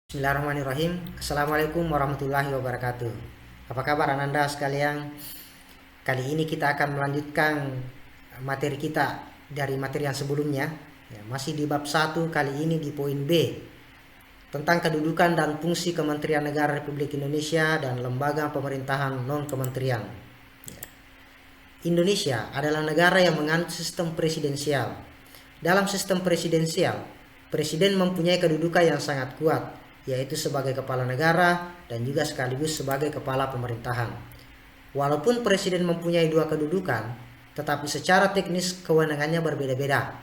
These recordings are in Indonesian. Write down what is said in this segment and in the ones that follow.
Bismillahirrahmanirrahim. Assalamualaikum warahmatullahi wabarakatuh. Apa kabar Ananda sekalian? Kali ini kita akan melanjutkan materi kita dari materi yang sebelumnya. Masih di bab 1, kali ini di poin B, tentang kedudukan dan fungsi Kementerian Negara Republik Indonesia dan lembaga pemerintahan non-kementerian. Indonesia adalah negara yang menganut sistem presidensial. Dalam sistem presidensial, presiden mempunyai kedudukan yang sangat kuat, yaitu sebagai kepala negara dan juga sekaligus sebagai kepala pemerintahan. Walaupun presiden mempunyai dua kedudukan, tetapi secara teknis kewenangannya berbeda-beda.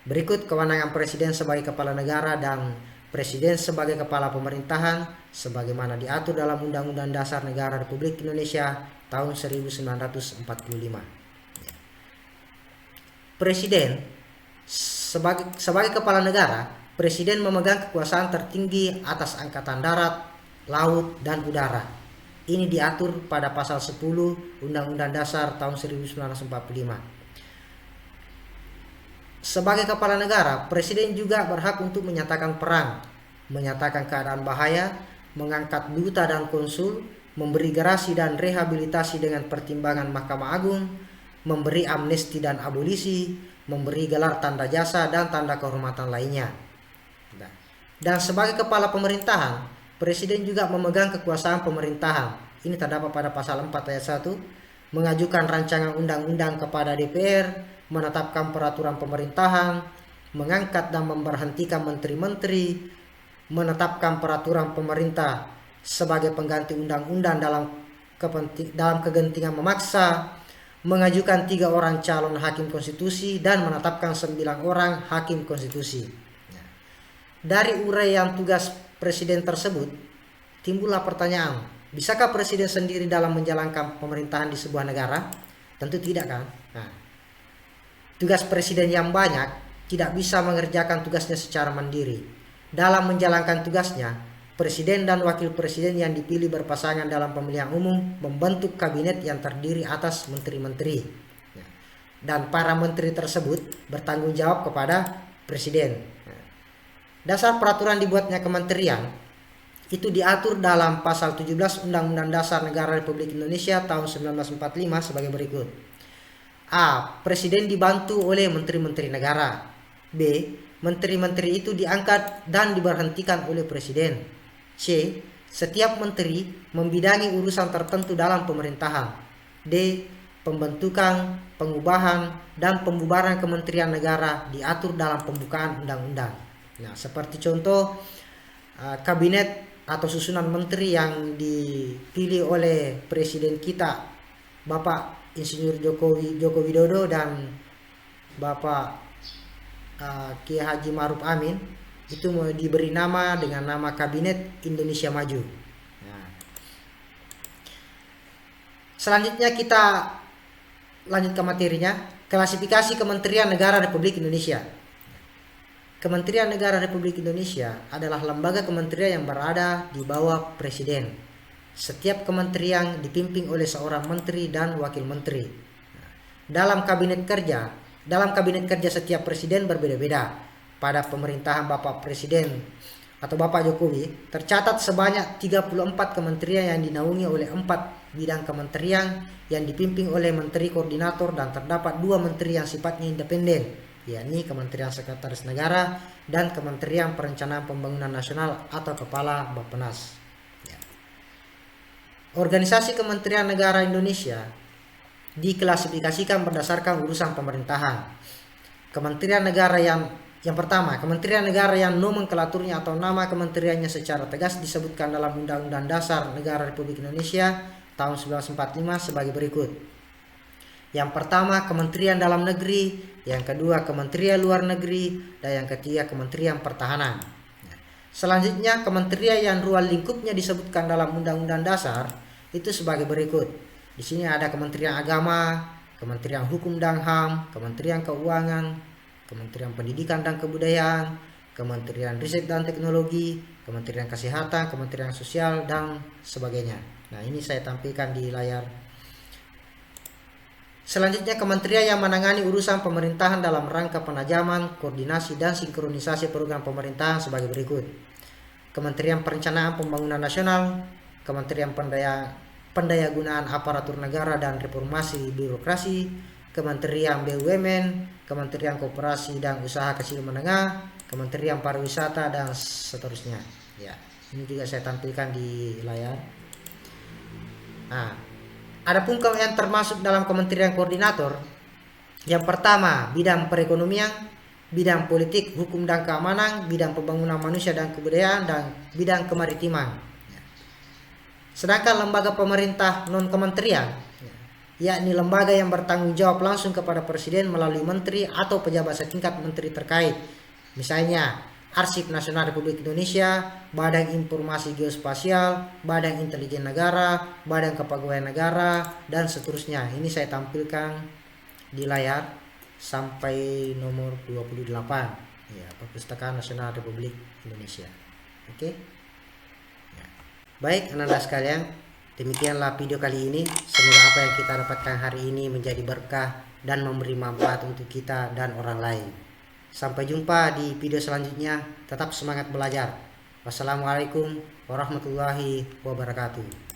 Berikut kewenangan presiden sebagai kepala negara dan presiden sebagai kepala pemerintahan sebagaimana diatur dalam Undang-Undang Dasar Negara Republik Indonesia tahun 1945. Presiden sebagai kepala negara, presiden memegang kekuasaan tertinggi atas angkatan darat, laut, dan udara. Ini diatur pada pasal 10 Undang-Undang Dasar tahun 1945. Sebagai kepala negara, presiden juga berhak untuk menyatakan perang, menyatakan keadaan bahaya, mengangkat duta dan konsul, memberi gerasi dan rehabilitasi dengan pertimbangan Mahkamah Agung, memberi amnesti dan abolisi, memberi gelar tanda jasa dan tanda kehormatan lainnya. Dan sebagai kepala pemerintahan, presiden juga memegang kekuasaan pemerintahan. Ini terdapat pada pasal 4 ayat 1, mengajukan rancangan undang-undang kepada DPR, menetapkan peraturan pemerintahan, mengangkat dan memberhentikan menteri-menteri, menetapkan peraturan pemerintah sebagai pengganti undang-undang dalam kegentingan memaksa, mengajukan 3 orang calon hakim konstitusi dan menetapkan 9 orang hakim konstitusi. Dari uraian tugas presiden tersebut, timbullah pertanyaan, bisakah presiden sendiri dalam menjalankan pemerintahan di sebuah negara? Tentu tidak, kan? Tugas presiden yang banyak tidak bisa mengerjakan tugasnya secara mandiri. Dalam menjalankan tugasnya, presiden dan wakil presiden yang dipilih berpasangan dalam pemilihan umum membentuk kabinet yang terdiri atas menteri-menteri. Dan para menteri tersebut bertanggung jawab kepada presiden. Dasar peraturan dibuatnya kementerian itu diatur dalam pasal 17 Undang-Undang Dasar Negara Republik Indonesia tahun 1945 sebagai berikut. A. Presiden dibantu oleh menteri-menteri negara. B. Menteri-menteri itu diangkat dan diberhentikan oleh presiden. C. Setiap menteri membidangi urusan tertentu dalam pemerintahan. D. Pembentukan, pengubahan, dan pembubaran kementerian negara diatur dalam pembukaan undang-undang. Nah, seperti contoh kabinet atau susunan menteri yang dipilih oleh presiden kita, Bapak Insinyur Joko Widodo dan Bapak Kiai Haji Ma'ruf Amin, itu diberi nama dengan nama Kabinet Indonesia Maju. Nah, selanjutnya kita lanjut ke materinya, klasifikasi Kementerian Negara Republik Indonesia. Kementerian Negara Republik Indonesia adalah lembaga kementerian yang berada di bawah presiden. Setiap kementerian dipimpin oleh seorang menteri dan wakil menteri. Dalam kabinet kerja setiap presiden berbeda-beda. Pada pemerintahan Bapak Presiden atau Bapak Jokowi, tercatat sebanyak 34 kementerian yang dinaungi oleh 4 bidang kementerian yang dipimpin oleh menteri koordinator dan terdapat 2 menteri yang sifatnya independen, yakni Kementerian Sekretaris Negara dan Kementerian Perencanaan Pembangunan Nasional atau Kepala Bappenas. Organisasi Kementerian Negara Indonesia diklasifikasikan berdasarkan urusan pemerintahan. Kementerian Negara yang pertama, Kementerian Negara yang nomenklaturnya atau nama kementeriannya secara tegas disebutkan dalam Undang-Undang Dasar Negara Republik Indonesia tahun 1945 sebagai berikut. Yang pertama, Kementerian Dalam Negeri, yang kedua Kementerian Luar Negeri, dan yang ketiga Kementerian Pertahanan. Selanjutnya, kementerian yang ruang lingkupnya disebutkan dalam Undang-Undang Dasar itu sebagai berikut. Di sini ada Kementerian Agama, Kementerian Hukum dan HAM, Kementerian Keuangan, Kementerian Pendidikan dan Kebudayaan, Kementerian Riset dan Teknologi, Kementerian Kesehatan, Kementerian Sosial, dan sebagainya. Nah, ini saya tampilkan di layar. Selanjutnya, kementerian yang menangani urusan pemerintahan dalam rangka penajaman, koordinasi, dan sinkronisasi program pemerintahan sebagai berikut. Kementerian Perencanaan Pembangunan Nasional, Kementerian Pendayagunaan Aparatur Negara dan Reformasi Birokrasi, Kementerian BUMN, Kementerian Koperasi dan Usaha Kecil Menengah, Kementerian Pariwisata dan seterusnya. Ya, ini juga saya tampilkan di layar. Nah, adapun yang termasuk dalam Kementerian Koordinator, yang pertama bidang perekonomian, bidang politik, hukum dan keamanan, bidang pembangunan manusia dan kebudayaan, dan bidang kemaritiman. Sedangkan lembaga pemerintah non-kementerian, yakni lembaga yang bertanggung jawab langsung kepada Presiden melalui menteri atau pejabat setingkat menteri terkait, misalnya Arsip Nasional Republik Indonesia, Badan Informasi Geospasial, Badan Intelijen Negara, Badan Kepegawaian Negara, dan seterusnya. Ini saya tampilkan di layar sampai nomor 28, ya, Perpustakaan Nasional Republik Indonesia. Oke. Ya. Baik anak-anak sekalian, demikianlah video kali ini. Semoga apa yang kita dapatkan hari ini menjadi berkah dan memberi manfaat untuk kita dan orang lain. Sampai jumpa di video selanjutnya. Tetap semangat belajar. Wassalamualaikum warahmatullahi wabarakatuh.